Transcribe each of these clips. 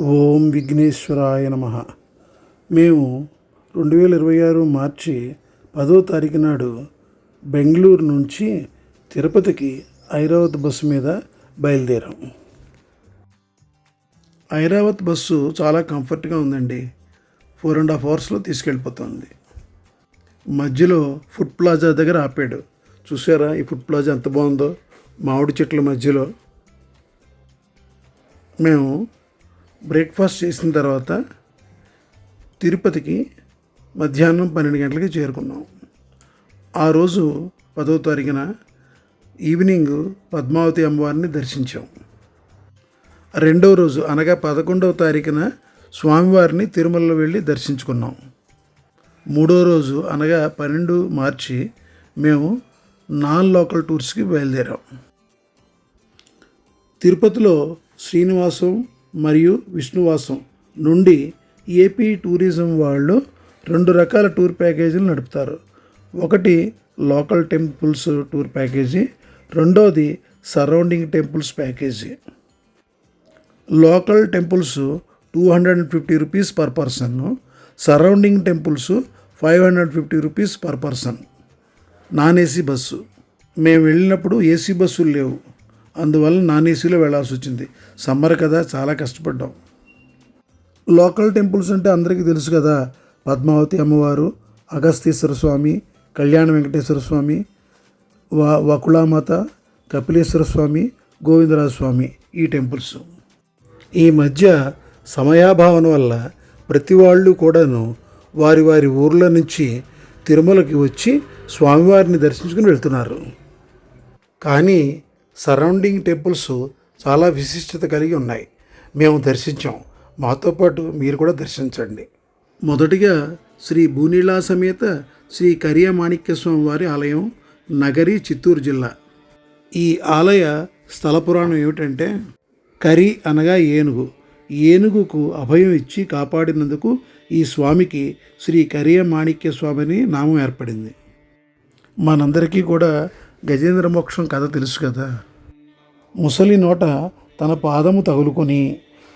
ఓం విఘ్నేశ్వరాయ నమః. మేము 2026 మార్చి 10వ తారీఖు నాడు బెంగళూరు నుంచి తిరుపతికి ఐరావత్ బస్సు మీద బయలుదేరాం. ఐరావత్ బస్సు చాలా కంఫర్ట్గా ఉందండి. 4.5 అవర్స్లో తీసుకెళ్ళిపోతుంది. మధ్యలో ఫుడ్ ప్లాజా దగ్గర ఆపాడు. చూసారా ఈ ఫుడ్ ప్లాజా ఎంత బాగుందో, మామిడి చెట్ల మధ్యలో. మేము బ్రేక్ఫాస్ట్ చేసిన తర్వాత తిరుపతికి మధ్యాహ్నం 12 గంటలకి చేరుకున్నాం. ఆ రోజు 10వ తారీఖున ఈవినింగ్ పద్మావతి అమ్మవారిని దర్శించాం. రెండవ రోజు అనగా 11వ తారీఖున స్వామివారిని తిరుమలలో వెళ్ళి దర్శించుకున్నాం. మూడో రోజు అనగా 12 మార్చి మేము నాన్ లోకల్ టూర్స్కి బయలుదేరాం. తిరుపతిలో శ్రీనివాసం మరియు విష్ణువాసం నుండి ఏపీ టూరిజం వాళ్ళు 2 రకాల టూర్ ప్యాకేజీలు నడుపుతారు. ఒకటి లోకల్ టెంపుల్స్ టూర్ ప్యాకేజీ, రెండోది surrounding temples package. Local temples 250 rupees per person, surrounding temples 550 rupees per person. Non AC bus. మేము వెళ్ళినప్పుడు ఏసీ బస్సులు లేవు, అందువల్ల నాన్ ఏసీలో వెళ్ళాల్సి వచ్చింది. సమ్మర్ కదా, చాలా కష్టపడ్డాం. లోకల్ టెంపుల్స్ అంటే అందరికీ తెలుసు కదా, పద్మావతి అమ్మవారు, అగస్తీశ్వర స్వామి, కళ్యాణ వెంకటేశ్వర స్వామి, వకుళామాత, కపిలేశ్వర స్వామి, గోవిందరాజ స్వామి. ఈ టెంపుల్స్ ఈ మధ్య సమయాభావం వల్ల ప్రతి వాళ్ళు కూడాను వారి వారి ఊర్ల నుంచి తిరుమలకి వచ్చి స్వామివారిని దర్శించుకుని వెళ్తున్నారు. కానీ సరౌండింగ్ టెంపుల్స్ చాలా విశిష్టత కలిగి ఉన్నాయి. మేము దర్శించాం, మాతో పాటు మీరు కూడా దర్శించండి. మొదటిగా శ్రీ భూనీళా సమేత శ్రీ కరియ మాణిక్య స్వామి వారి ఆలయం, నగరి, చిత్తూరు జిల్లా. ఈ ఆలయ స్థల పురాణం ఏమిటంటే, కరి అనగా ఏనుగు, ఏనుగుకు అభయం ఇచ్చి కాపాడినందుకు ఈ స్వామికి శ్రీ కరియ మాణిక్య స్వామి అని నామం ఏర్పడింది. మనందరికీ కూడా గజేంద్ర మోక్షం కథ తెలుసు కదా. ముసలి నోట తన పాదము తగులుకొని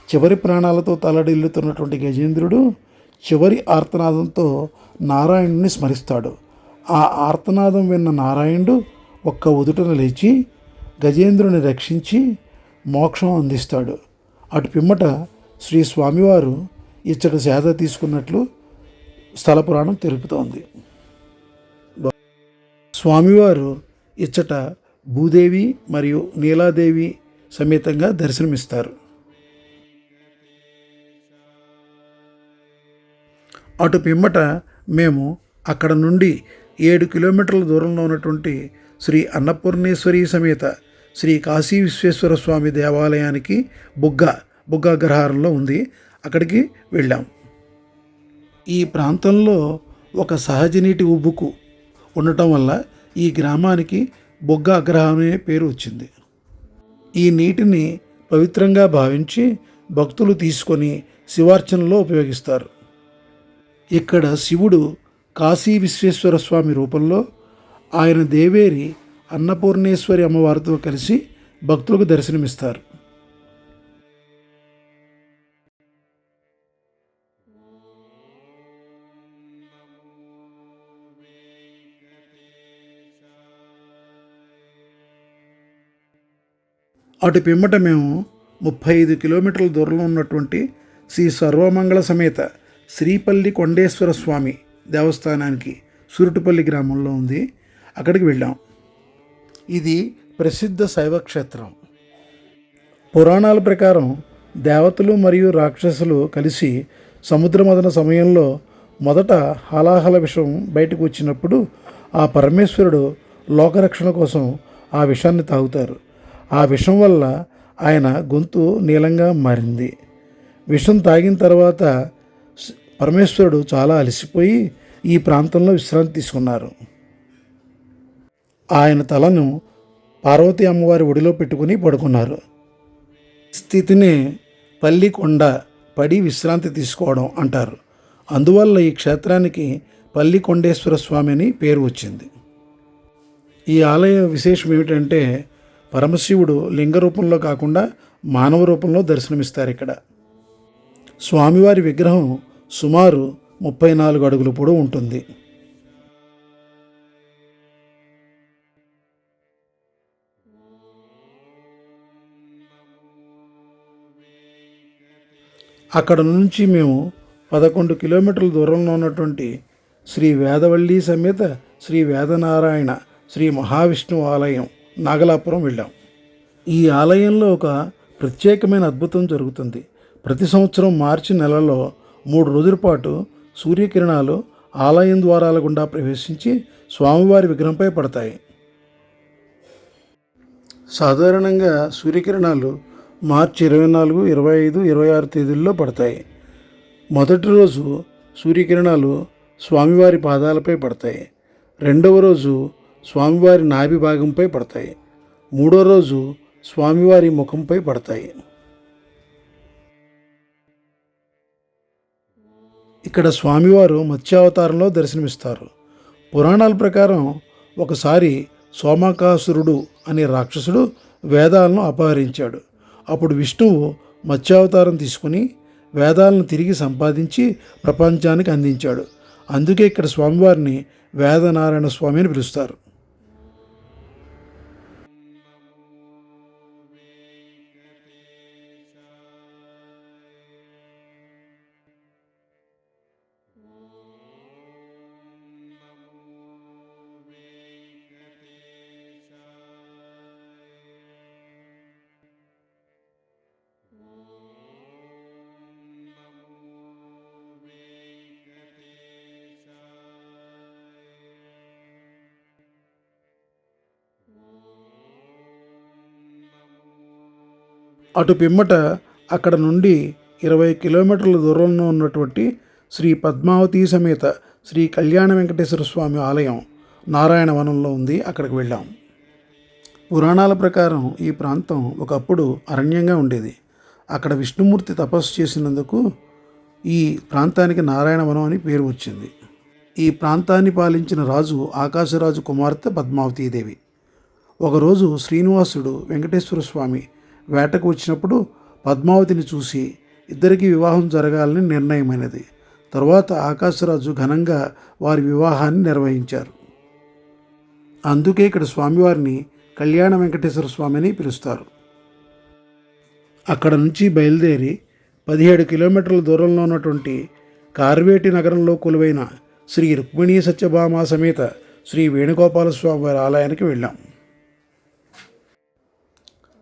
చివరి ప్రాణాలతో తలడిల్లుతున్నటువంటి గజేంద్రుడు చివరి ఆర్తనాదంతో నారాయణుని స్మరిస్తాడు. ఆ ఆర్తనాదం విన్న నారాయణుడు ఒక్క ఉదుటన లేచి గజేంద్రుని రక్షించి మోక్షం అందిస్తాడు. అటు పిమ్మట శ్రీ స్వామివారు ఇచ్చట సేద తీసుకున్నట్లు స్థల పురాణం తెలుపుతోంది. స్వామివారు ఇచ్చట భూదేవి మరియు నీలాదేవి సమేతంగా దర్శనమిస్తారు. అటు పిమ్మట మేము అక్కడ నుండి 7 కిలోమీటర్ల దూరంలో ఉన్నటువంటి శ్రీ అన్నపూర్ణేశ్వరి సమేత శ్రీ కాశీ విశ్వేశ్వర స్వామి దేవాలయానికి బుగ్గ అగ్రహారంలో ఉంది, అక్కడికి వెళ్ళాం. ఈ ప్రాంతంలో ఒక సహజ నీటి ఉబ్బుకు ఉండటం వల్ల ఈ గ్రామానికి బొగ్గ అగ్రహారం అనే పేరు వచ్చింది. ఈ నీటిని పవిత్రంగా భావించి భక్తులు తీసుకొని శివార్చనలో ఉపయోగిస్తారు. ఇక్కడ శివుడు కాశీ విశ్వేశ్వర స్వామి రూపంలో, ఆయన దేవేరి అన్నపూర్ణేశ్వరి అమ్మవారితో కలిసి భక్తులకు దర్శనమిస్తారు. అటు పిమ్మట మేము 35 కిలోమీటర్ల దూరంలో ఉన్నటువంటి శ్రీ సర్వమంగళ సమేత శ్రీపల్లి కొండేశ్వర స్వామి దేవస్థానానికి సురుటుపల్లి గ్రామంలో ఉంది, అక్కడికి వెళ్ళాం. ఇది ప్రసిద్ధ శైవక్షేత్రం. పురాణాల ప్రకారం దేవతలు మరియు రాక్షసులు కలిసి సముద్రమథన సమయంలో మొదట హాలాహల విషం బయటకు వచ్చినప్పుడు ఆ పరమేశ్వరుడు లోకరక్షణ కోసం ఆ విషాన్ని తాగుతారు. ఆ విషం వల్ల ఆయన గొంతు నీలంగా మారింది. విషం తాగిన తర్వాత పరమేశ్వరుడు చాలా అలసిపోయి ఈ ప్రాంతంలో విశ్రాంతి తీసుకున్నారు. ఆయన తలను పార్వతీ అమ్మవారి ఒడిలో పెట్టుకుని పడుకున్నారు. స్థితిని పల్లికొండ పడి విశ్రాంతి తీసుకోవడం అంటారు. అందువల్ల ఈ క్షేత్రానికి పల్లికొండేశ్వర స్వామి అని పేరు వచ్చింది. ఈ ఆలయ విశేషం ఏమిటంటే, పరమశివుడు లింగ రూపంలో కాకుండా మానవ రూపంలో దర్శనమిస్తారు ఇక్కడ. స్వామివారి విగ్రహం సుమారు 34 అడుగుల పొడవు ఉంటుంది. అక్కడ నుంచి మేము 11 కిలోమీటర్ల దూరంలో ఉన్నటువంటి శ్రీ వేదవల్లి సమేత శ్రీ వేదనారాయణ శ్రీ మహావిష్ణువు ఆలయం నాగలాపురం వెళ్ళాం. ఈ ఆలయంలో ఒక ప్రత్యేకమైన అద్భుతం జరుగుతుంది. ప్రతి సంవత్సరం మార్చి నెలలో 3 రోజుల పాటు సూర్యకిరణాలు ఆలయం ద్వారాల గుండా ప్రవేశించి స్వామివారి విగ్రహంపై పడతాయి. సాధారణంగా సూర్యకిరణాలు మార్చి 24, 25, 26 తేదీల్లో పడతాయి. మొదటి రోజు సూర్యకిరణాలు స్వామివారి పాదాలపై పడతాయి. రెండవ రోజు స్వామివారి నాభి భాగంపై పడతాయి. మూడో రోజు స్వామివారి ముఖంపై పడతాయి. ఇక్కడ స్వామివారు మత్స్యావతారంలో దర్శనమిస్తారు. పురాణాల ప్రకారం ఒకసారి సోమకాసురుడు అనే రాక్షసుడు వేదాలను అపహరించాడు. అప్పుడు విష్ణువు మత్స్యావతారం తీసుకుని వేదాలను తిరిగి సంపాదించి ప్రపంచానికి అందించాడు. అందుకే ఇక్కడ స్వామివారిని వేదనారాయణ స్వామి అని పిలుస్తారు. అటు పిమ్మట అక్కడ నుండి 20 కిలోమీటర్ల దూరంలో ఉన్నటువంటి శ్రీ పద్మావతి సమేత శ్రీ కళ్యాణ వెంకటేశ్వర స్వామి ఆలయం నారాయణవనంలో ఉంది. అక్కడికి వెళ్ళాం. పురాణాల ప్రకారం ఈ ప్రాంతం ఒకప్పుడు అరణ్యంగా ఉండేది. అక్కడ విష్ణుమూర్తి తపస్సు చేసినందుకు ఈ ప్రాంతానికి నారాయణవనం అని పేరు వచ్చింది. ఈ ప్రాంతాన్ని పాలించిన రాజు ఆకాశరాజు కుమార్తె పద్మావతీదేవి. ఒకరోజు శ్రీనివాసుడు వెంకటేశ్వర స్వామి వేటకు వచ్చినప్పుడు పద్మావతిని చూసి ఇద్దరికీ వివాహం జరగాలని నిర్ణయమైనది. తరువాత ఆకాశరాజు ఘనంగా వారి వివాహాన్ని నిర్వహించారు. అందుకే ఇక్కడ స్వామివారిని కళ్యాణ వెంకటేశ్వర స్వామి అని పిలుస్తారు. అక్కడ నుంచి బయలుదేరి 17 కిలోమీటర్ల దూరంలో ఉన్నటువంటి కార్వేటి నగరంలో కొలువైన శ్రీ రుక్మిణీ సత్యభామ సమేత శ్రీ వేణుగోపాలస్వామి వారి ఆలయానికి వెళ్ళాం.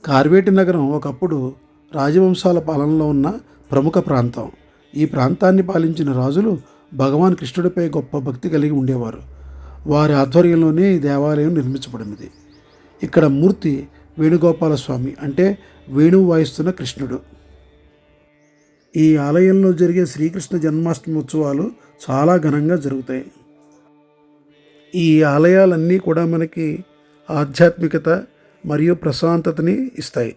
కార్వేటి నగరం ఒకప్పుడు రాజవంశాల పాలనలో ఉన్న ప్రముఖ ప్రాంతం. ఈ ప్రాంతాన్ని పాలించిన రాజులు భగవాన్ కృష్ణుడిపై గొప్ప భక్తి కలిగి ఉండేవారు. వారి ఆధ్వర్యంలోనే ఈ దేవాలయం నిర్మించబడినది. ఇక్కడ మూర్తి వేణుగోపాలస్వామి, అంటే వేణువు వాయిస్తున్న కృష్ణుడు. ఈ ఆలయంలో జరిగే శ్రీకృష్ణ జన్మాష్టమి ఉత్సవాలు చాలా ఘనంగా జరుగుతాయి. ఈ ఆలయాలన్నీ కూడా మనకి ఆధ్యాత్మికత మరియు ప్రశాంతతని ఇస్తాయి.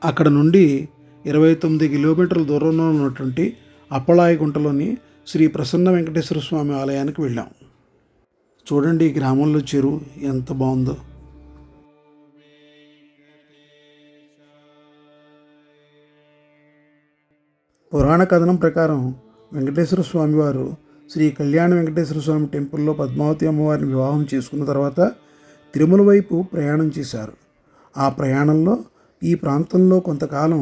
అక్కడ నుండి 29 కిలోమీటర్ల దూరంలో ఉన్నటువంటి అప్పలాయగుంటలోని శ్రీ ప్రసన్న వెంకటేశ్వర స్వామి ఆలయానికి వెళ్ళాం. చూడండి, ఈ గ్రామంలో చెరువు ఎంత బాగుందో. పురాణ కథనం ప్రకారం వెంకటేశ్వర స్వామి వారు శ్రీ కళ్యాణ వెంకటేశ్వర స్వామి టెంపుల్లో పద్మావతి అమ్మవారిని వివాహం చేసుకున్న తర్వాత తిరుమల వైపు ప్రయాణం చేశారు. ఆ ప్రయాణంలో ఈ ప్రాంతంలో కొంతకాలం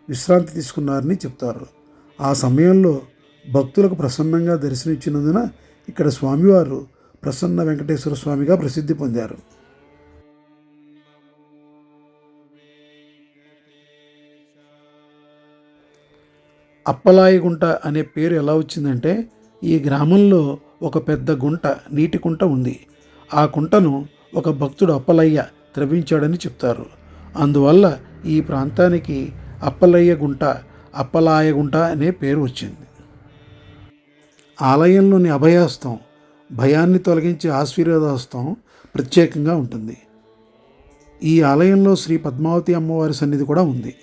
విశ్రాంతి తీసుకున్నారని చెప్తారు. ఆ సమయంలో భక్తులకు ప్రసన్నంగా దర్శనమిచ్చినందున ఇక్కడ స్వామివారు ప్రసన్న వెంకటేశ్వర స్వామిగా ప్రసిద్ధి పొందారు. అప్పలాయగుంట అనే పేరు ఎలా వచ్చిందంటే, ఈ గ్రామంలో ఒక పెద్ద గుంట, నీటి కుంట ఉంది. ఆ కుంటను ఒక భక్తుడు అప్పలయ్య త్రవ్వించాడని చెప్తారు. అందువల్ల ఈ ప్రాంతానికి అప్పలయ్య గుంట, అప్పలాయగుంట అనే పేరు వచ్చింది. ఆలయంలోని అభయహస్తం, భయాన్ని తొలగించే ఆశీర్వాదహస్తం ప్రత్యేకంగా ఉంటుంది. ఈ ఆలయంలో శ్రీ పద్మావతి అమ్మవారి సన్నిధి కూడా ఉంది.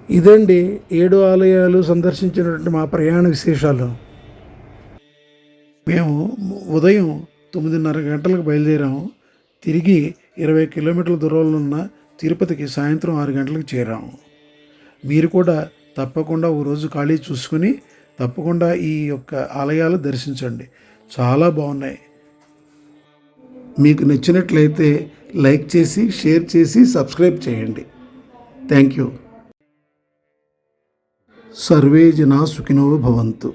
ఇదండి 7 ఆలయాలు సందర్శించినటువంటి మా ప్రయాణ విశేషాలు. మేము ఉదయం 9:30 గంటలకు బయలుదేరాము. తిరిగి 20 కిలోమీటర్ల దూరంలో ఉన్న తిరుపతికి సాయంత్రం 6 గంటలకు చేరాము. మీరు కూడా తప్పకుండా ఓ రోజు ఖాళీ చూసుకుని తప్పకుండా ఈ యొక్క ఆలయాలు దర్శించండి. చాలా బాగున్నాయి. మీకు నచ్చినట్లయితే లైక్ చేసి, షేర్ చేసి, సబ్స్క్రైబ్ చేయండి. Thank you. సర్వే జనా సుఖినో భవంతు.